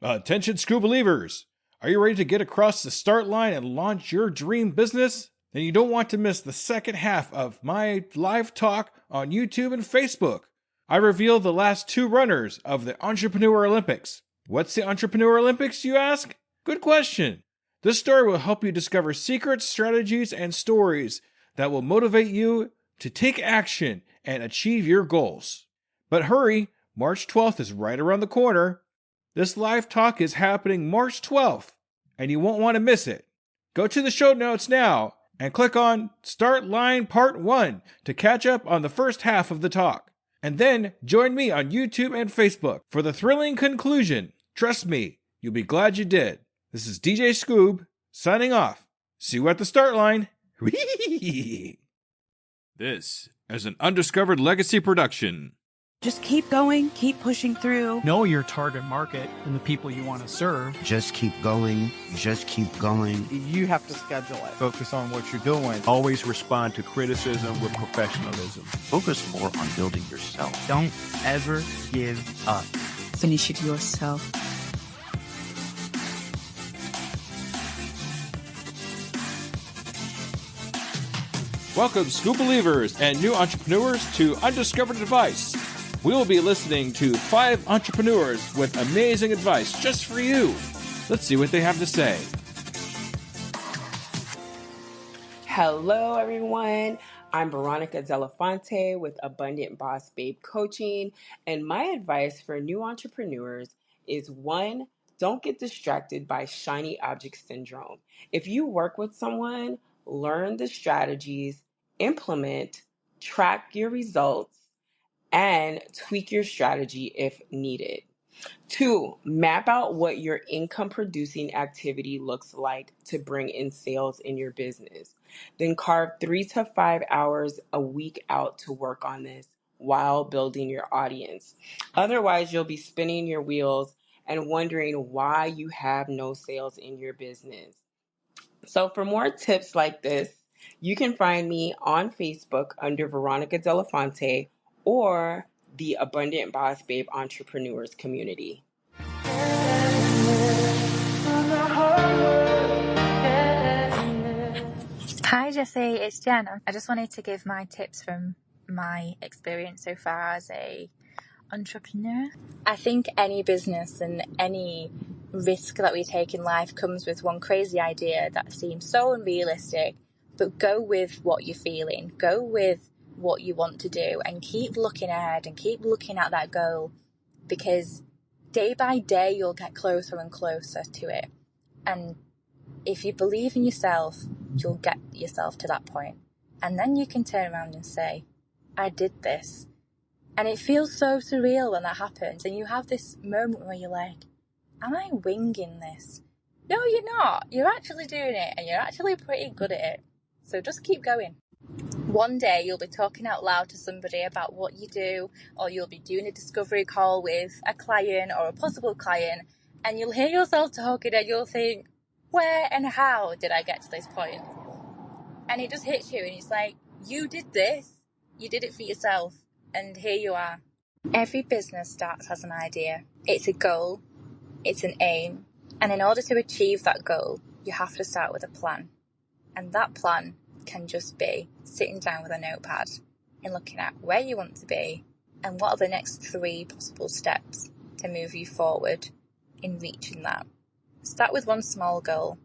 Attention, school believers! Are you ready to get across the start line and launch your dream business? Then you don't want to miss the second half of my live talk on YouTube and Facebook. I reveal the last two runners of the Entrepreneur Olympics. What's the Entrepreneur Olympics, you ask? Good question. This story will help you discover secrets, strategies, and stories that will motivate you to take action and achieve your goals. But hurry, March 12th is right around the corner. This live talk is happening March 12th, and you won't want to miss it. Go to the show notes now and click on Start Line Part 1 to catch up on the first half of the talk. And then join me on YouTube and Facebook for the thrilling conclusion. Trust me, you'll be glad you did. This is DJ Scoob, signing off. See you at the start line. This is an Undiscovered Legacy production. Just keep going, keep pushing through. Know your target market and the people you want to serve. Just keep going. Just keep going. You have to schedule it. Focus on what you're doing. Always respond to criticism with professionalism. Focus more on building yourself. Don't ever give up. Finish it yourself. Welcome, school believers and new entrepreneurs, to Undiscovered Advice. We will be listening to 5 entrepreneurs with amazing advice just for you. Let's see what they have to say. Hello, everyone. I'm Veronica Delafonte with Abundant Boss Babe Coaching, and my advice for new entrepreneurs is 1, don't get distracted by shiny object syndrome. If you work with someone, learn the strategies, implement, track your results, and tweak your strategy if needed. 2, map out what your income producing activity looks like to bring in sales in your business. Then carve 3 to 5 hours a week out to work on this while building your audience. Otherwise, you'll be spinning your wheels and wondering why you have no sales in your business. So for more tips like this, you can find me on Facebook under Veronica Delafonte or the Abundant Boss Babe Entrepreneurs community. Hi Jesse, it's Jen. I just wanted to give my tips from my experience so far as a entrepreneur. I think any business and any risk that we take in life comes with one crazy idea that seems so unrealistic, but go with what you're feeling, go with what you want to do, and keep looking ahead and keep looking at that goal, because day by day you'll get closer and closer to it. And if you believe in yourself, you'll get yourself to that point, and then you can turn around and say, I did this. And it feels so surreal when that happens, and you have this moment where you're like, am I winging this? No, you're not. You're actually doing it, and you're actually pretty good at it. So just keep going. One day you'll be talking out loud to somebody about what you do, or you'll be doing a discovery call with a client or a possible client, and you'll hear yourself talking and you'll think, where and how did I get to this point? And it just hits you, and it's like, you did this, you did it for yourself, and here you are. Every business starts as an idea. It's a goal, it's an aim, and in order to achieve that goal, you have to start with a plan. And that plan can just be sitting down with a notepad and looking at where you want to be and what are the next 3 possible steps to move you forward in reaching that. Start with one small goal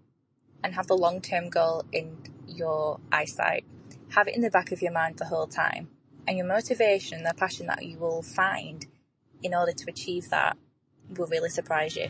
and have the long-term goal in your eyesight. Have it in the back of your mind the whole time. And your motivation, the passion that you will find in order to achieve that will really surprise you.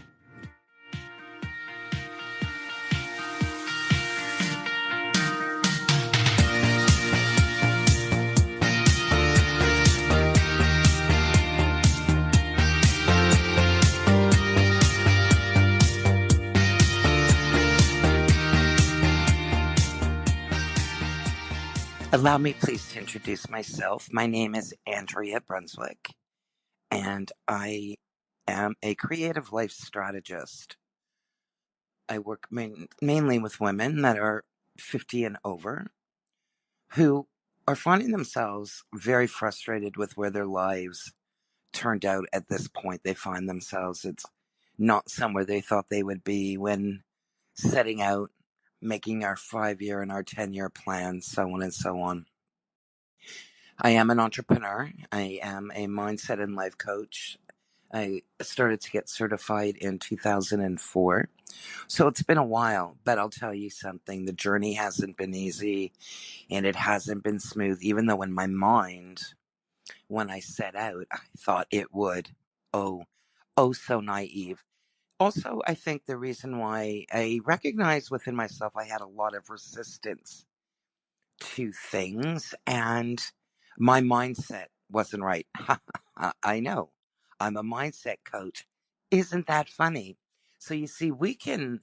Allow me please to introduce myself. My name is Andrea Brunswick, and I am a creative life strategist. I work mainly with women that are 50 and over who are finding themselves very frustrated with where their lives turned out at this point. They find themselves, it's not somewhere they thought they would be when setting out, making our 5-year and our 10-year plans, so on and so on. I am an entrepreneur. I am a mindset and life coach. I started to get certified in 2004. So it's been a while, but I'll tell you something. The journey hasn't been easy and it hasn't been smooth, even though in my mind, when I set out, I thought it would. Oh, so naive. Also, I think the reason why I recognized within myself I had a lot of resistance to things and my mindset wasn't right. I know. I'm a mindset coach. Isn't that funny? So you see, we can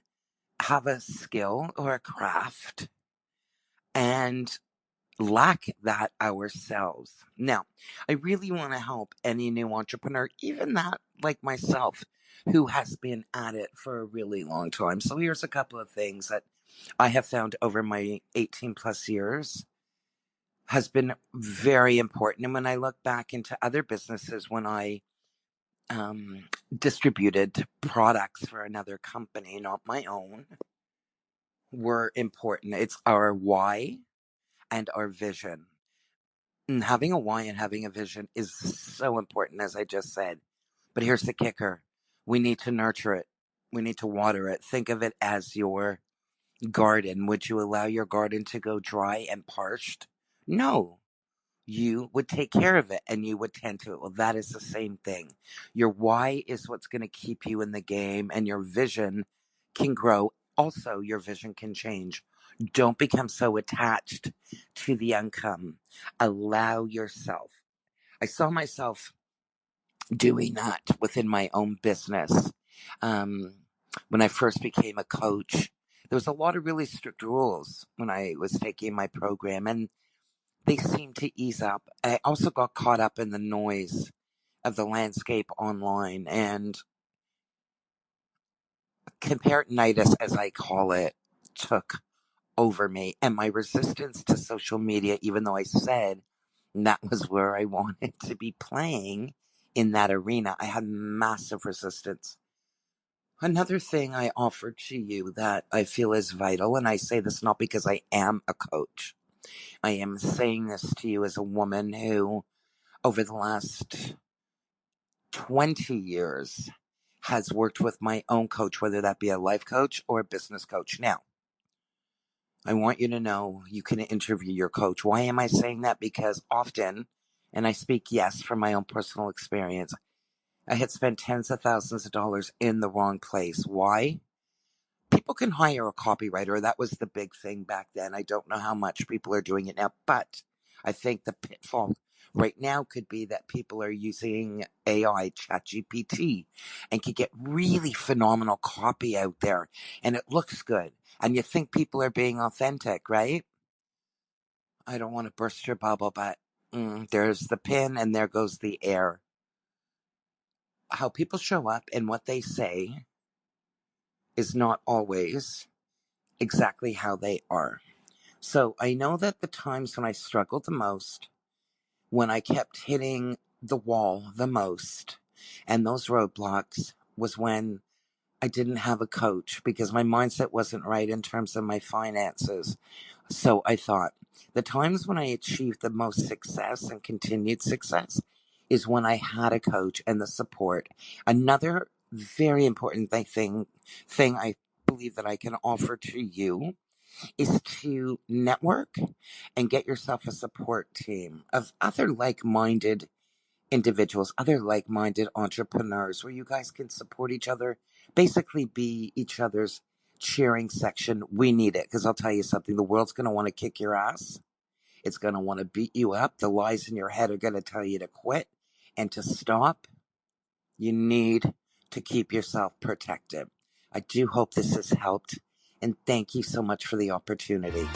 have a skill or a craft and lack that ourselves. Now, I really want to help any new entrepreneur, even that like myself, who has been at it for a really long time. So here's a couple of things that I have found over my 18 plus years has been very important. And when I look back into other businesses, when I distributed products for another company, not my own, were important. It's our why and our vision. And having a why and having a vision is so important, as I just said. But here's the kicker. We need to nurture it. We need to water it. Think of it as your garden. Would you allow your garden to go dry and parched? No. You would take care of it and you would tend to it. Well, that is the same thing. Your why is what's going to keep you in the game, and your vision can grow. Also, your vision can change. Don't become so attached to the outcome. Allow yourself. I saw myself doing that within my own business. Um, when I first became a coach, there was a lot of really strict rules when I was taking my program, and they seemed to ease up. I also got caught up in the noise of the landscape online, and comparisonitis, as I call it, took over me. And my resistance to social media, even though I said that was where I wanted to be playing in that arena, I had massive resistance. Another thing I offer to you that I feel is vital, and I say this not because I am a coach, I am saying this to you as a woman who, over the last 20 years, has worked with my own coach, whether that be a life coach or a business coach. Now, I want you to know you can interview your coach. Why am I saying that? Because often, and I speak, yes, from my own personal experience, I had spent tens of thousands of dollars in the wrong place. Why? People can hire a copywriter. That was the big thing back then. I don't know how much people are doing it now, but I think the pitfall right now could be that people are using AI, ChatGPT, and can get really phenomenal copy out there, and it looks good. And you think people are being authentic, right? I don't want to burst your bubble, but there's the pin and there goes the air. How people show up and what they say is not always exactly how they are. So I know that the times when I struggled the most, when I kept hitting the wall the most, and those roadblocks, was when I didn't have a coach because my mindset wasn't right in terms of my finances. So I thought the times when I achieved the most success and continued success is when I had a coach and the support. Another very important thing I believe that I can offer to you is to network and get yourself a support team of other like-minded individuals, other like-minded entrepreneurs, where you guys can support each other, basically be each other's cheering section. We need it, because I'll tell you something, the world's going to want to kick your ass. It's going to want to beat you up. The lies in your head are going to tell you to quit and to stop. You need to keep yourself protected. I do hope this has helped, and thank you so much for the opportunity.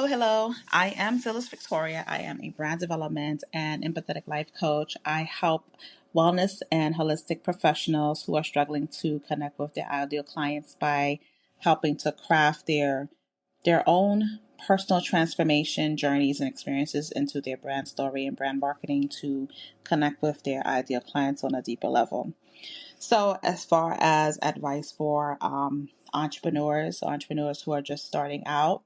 Hello. I am Phyllis Victoria. I am a brand development and empathetic life coach. I help wellness and holistic professionals who are struggling to connect with their ideal clients by helping to craft their own personal transformation journeys and experiences into their brand story and brand marketing to connect with their ideal clients on a deeper level. So, as far as advice for entrepreneurs who are just starting out,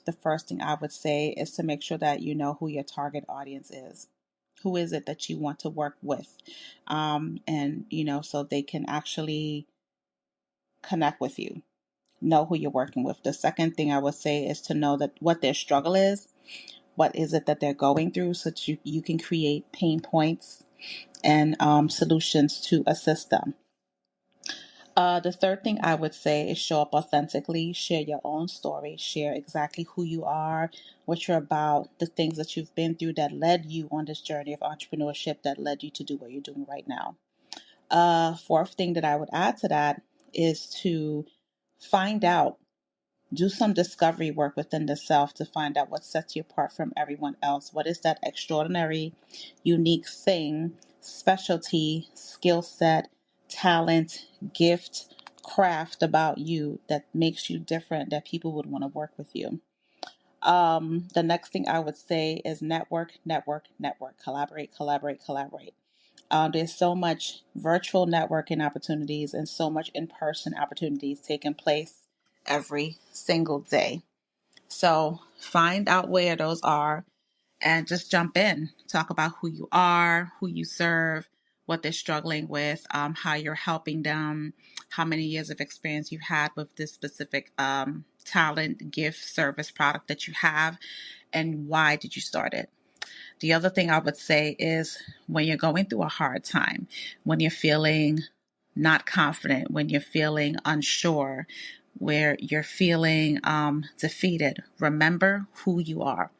the first thing I would say is to make sure that you know who your target audience is. Who is it that you want to work with? So they can actually connect with you. Know who you're working with. The second thing I would say is to know that what their struggle is. What is it that they're going through, so that you can create pain points and solutions to assist them. The third thing I would say is show up authentically, share your own story, share exactly who you are, what you're about, the things that you've been through that led you on this journey of entrepreneurship, that led you to do what you're doing right now. Fourth thing that I would add to that is to find out, do some discovery work within the self to find out what sets you apart from everyone else. What is that extraordinary, unique thing, specialty, skill set, talent, gift, craft about you that makes you different, that people would want to work with you? The next thing I would say is network, collaborate. There's so much virtual networking opportunities and so much in-person opportunities taking place every single day. So find out where those are and just jump in. Talk about who you are, who you serve, what they're struggling with, how you're helping them, how many years of experience you've had with this specific talent, gift, service, product that you have, and why did you start it. The other thing I would say is when you're going through a hard time, when you're feeling not confident, when you're feeling unsure, where you're feeling defeated, remember who you are.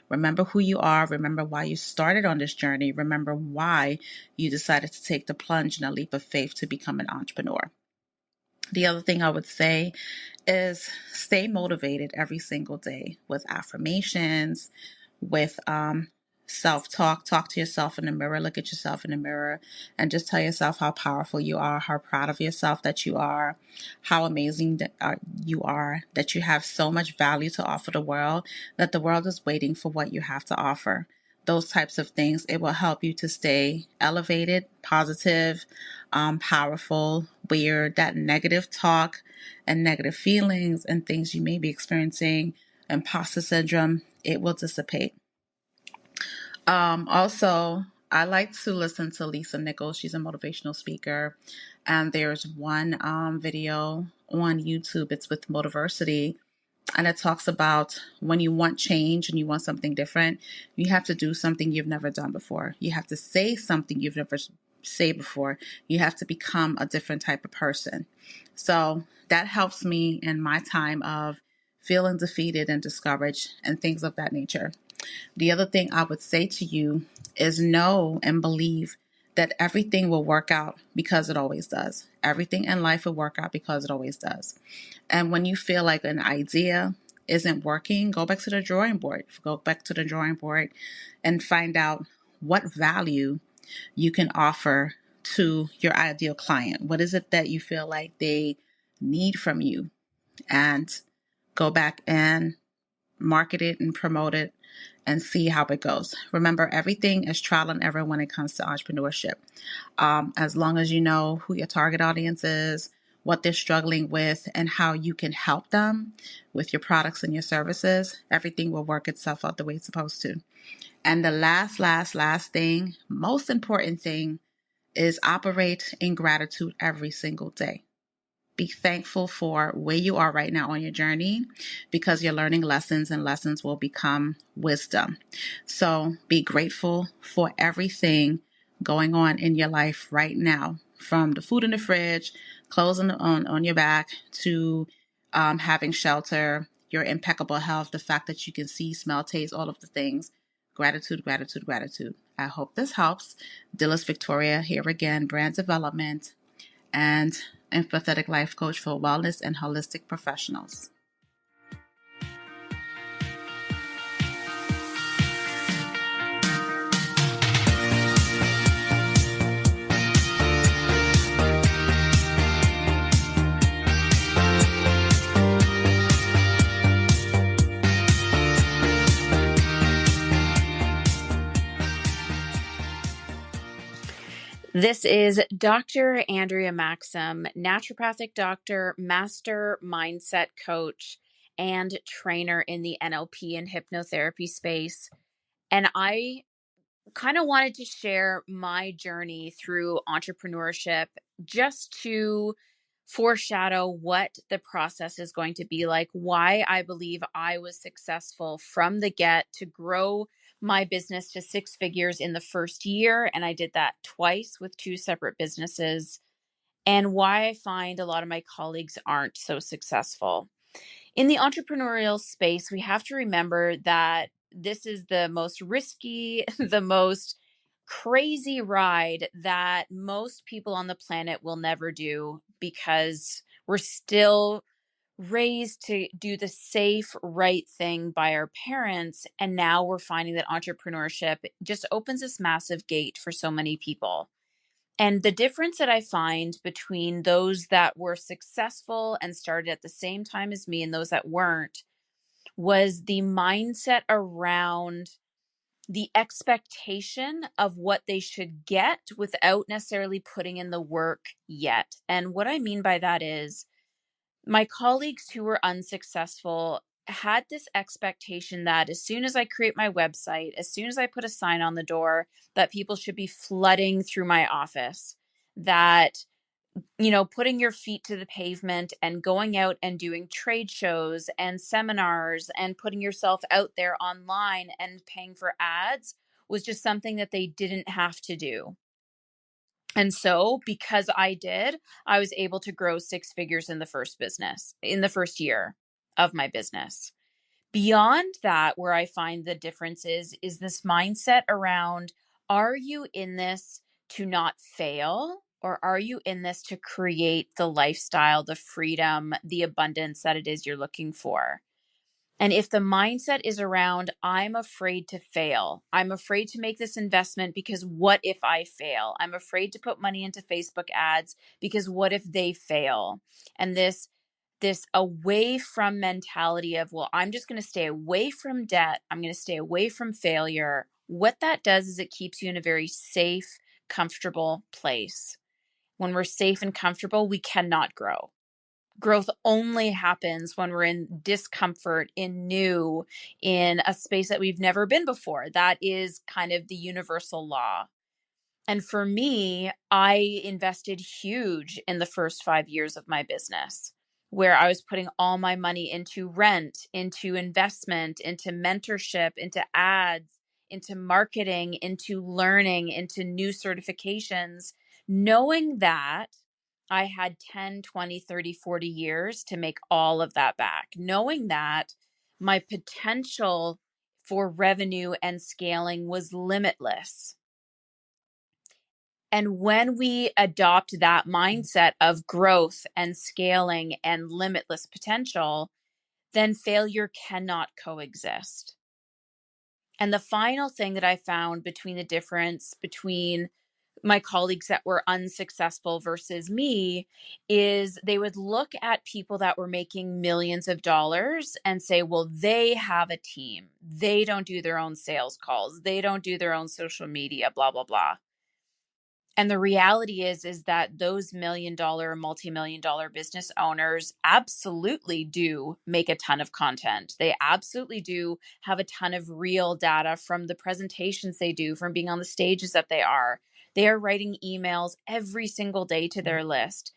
Remember who you are. Remember why you started on this journey. Remember why you decided to take the plunge and a leap of faith to become an entrepreneur. The other thing I would say is stay motivated every single day with affirmations, with self-talk. Talk to yourself in the mirror, look at yourself in the mirror, and just tell yourself how powerful you are, how proud of yourself that you are, how amazing that you are, that you have so much value to offer the world, that the world is waiting for what you have to offer. Those types of things, it will help you to stay elevated, positive, powerful, where that negative talk and negative feelings and things you may be experiencing, imposter syndrome, it will dissipate. Also, I like to listen to Lisa Nichols. She's a motivational speaker. And there's one video on YouTube. It's with Motiversity. And it talks about when you want change and you want something different, you have to do something you've never done before. You have to say something you've never said before. You have to become a different type of person. So that helps me in my time of feeling defeated and discouraged and things of that nature. The other thing I would say to you is know and believe that everything will work out because it always does. Everything in life will work out because it always does. And when you feel like an idea isn't working, go back to the drawing board. Go back to the drawing board and find out what value you can offer to your ideal client. What is it that you feel like they need from you? And go back and market it and promote it and see how it goes. Remember, everything is trial and error when it comes to entrepreneurship. As long as you know who your target audience is, what they're struggling with, and how you can help them with your products and your services, everything will work itself out the way it's supposed to. And the last thing, most important thing, is operate in gratitude every single day. Be thankful for where you are right now on your journey, because you're learning lessons and lessons will become wisdom. So be grateful for everything going on in your life right now, from the food in the fridge, clothes on your back, to having shelter, your impeccable health, the fact that you can see, smell, taste, all of the things. Gratitude, gratitude, gratitude. I hope this helps. Dillis Victoria here again, brand development and empathetic life coach for wellness and holistic professionals. This is Dr. Andrea Maxim, naturopathic doctor, master mindset coach, and trainer in the NLP and hypnotherapy space. And I kind of wanted to share my journey through entrepreneurship just to foreshadow what the process is going to be like, why I believe I was successful from the get to grow my business to six figures in the first year. And I did that twice with two separate businesses, and why I find a lot of my colleagues aren't so successful. In the entrepreneurial space, we have to remember that this is the most risky, the most crazy ride that most people on the planet will never do, because we're still raised to do the safe, right thing by our parents. And now we're finding that entrepreneurship just opens this massive gate for so many people. And the difference that I find between those that were successful and started at the same time as me and those that weren't was the mindset around the expectation of what they should get without necessarily putting in the work yet. And what I mean by that is my colleagues who were unsuccessful had this expectation that as soon as I create my website, as soon as I put a sign on the door, that people should be flooding through my office, that putting your feet to the pavement and going out and doing trade shows and seminars and putting yourself out there online and paying for ads was just something that they didn't have to do. And so because I did, I was able to grow six figures in the first year of my business. Beyond that, where I find the difference is this mindset around, are you in this to not fail, or are you in this to create the lifestyle, the freedom, the abundance that it is you're looking for? And if the mindset is around, I'm afraid to fail, I'm afraid to make this investment because what if I fail? I'm afraid to put money into Facebook ads because what if they fail? And this away from mentality of, well, I'm just going to stay away from debt, I'm going to stay away from failure. What that does is it keeps you in a very safe, comfortable place. When we're safe and comfortable, we cannot grow. Growth only happens when we're in discomfort, in new, in a space that we've never been before. That is kind of the universal law. And for me, I invested huge in the first 5 years of my business, where I was putting all my money into rent, into investment, into mentorship, into ads, into marketing, into learning, into new certifications, knowing that I had 10, 20, 30, 40 years to make all of that back, knowing that my potential for revenue and scaling was limitless. And when we adopt that mindset of growth and scaling and limitless potential, then failure cannot coexist. And the final thing that I found between the difference between my colleagues that were unsuccessful versus me is they would look at people that were making millions of dollars and say, well, they have a team. They don't do their own sales calls. They don't do their own social media, blah, blah, blah. And the reality is that those $1 million, multi-million dollar business owners absolutely do make a ton of content. They absolutely do have a ton of real data from the presentations they do, from being on the stages that they are. They are writing emails every single day to their list.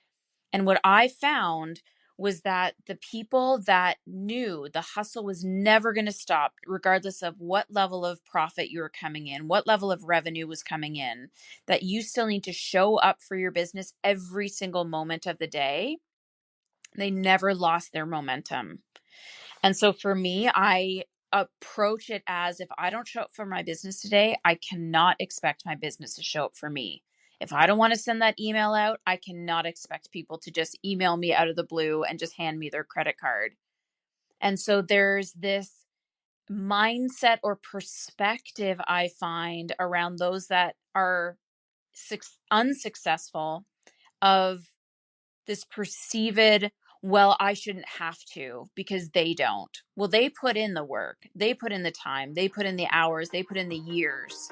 And what I found was that the people that knew the hustle was never going to stop, regardless of what level of profit you were coming in, what level of revenue was coming in, that you still need to show up for your business every single moment of the day. They never lost their momentum. And so for me, I approach it as, if I don't show up for my business today, I cannot expect my business to show up for me. If I don't want to send that email out, I cannot expect people to just email me out of the blue and just hand me their credit card. And so there's this mindset or perspective I find around those that are unsuccessful, of this perceived, well, I shouldn't have to because they don't. Well, they put in the work, they put in the time, they put in the hours, they put in the years.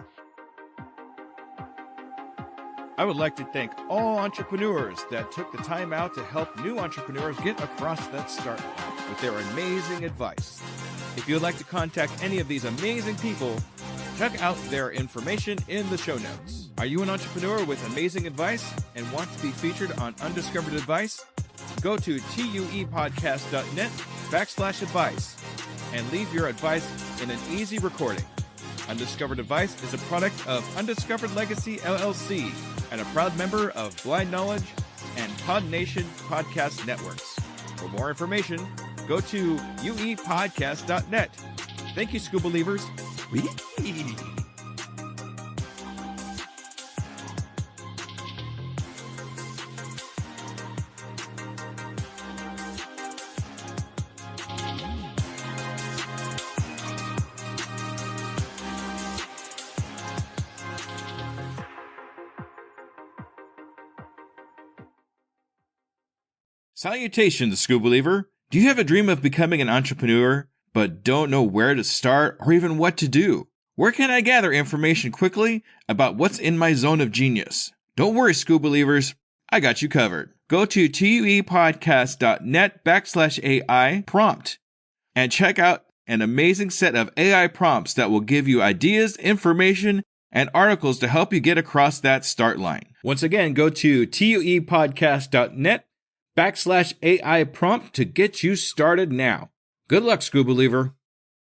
I would like to thank all entrepreneurs that took the time out to help new entrepreneurs get across that start line with their amazing advice. If you'd like to contact any of these amazing people, check out their information in the show notes. Are you an entrepreneur with amazing advice and want to be featured on Undiscovered Advice? Go to tuepodcast.net/advice and leave your advice in an easy recording. Undiscovered Advice is a product of Undiscovered Legacy LLC and a proud member of Blind Knowledge and Pod Nation podcast networks. For more information, go to uepodcast.net. Thank you, Scuba Believers. Whee! Salutations, Scuba Believer. Do you have a dream of becoming an entrepreneur, but don't know where to start or even what to do? Where can I gather information quickly about what's in my zone of genius? Don't worry, Scuba Believers. I got you covered. Go to tuepodcast.net/AI prompt and check out an amazing set of AI prompts that will give you ideas, information, and articles to help you get across that start line. Once again, go to tuepodcast.net/AI prompt to get you started now. Good luck, Scuba Believer.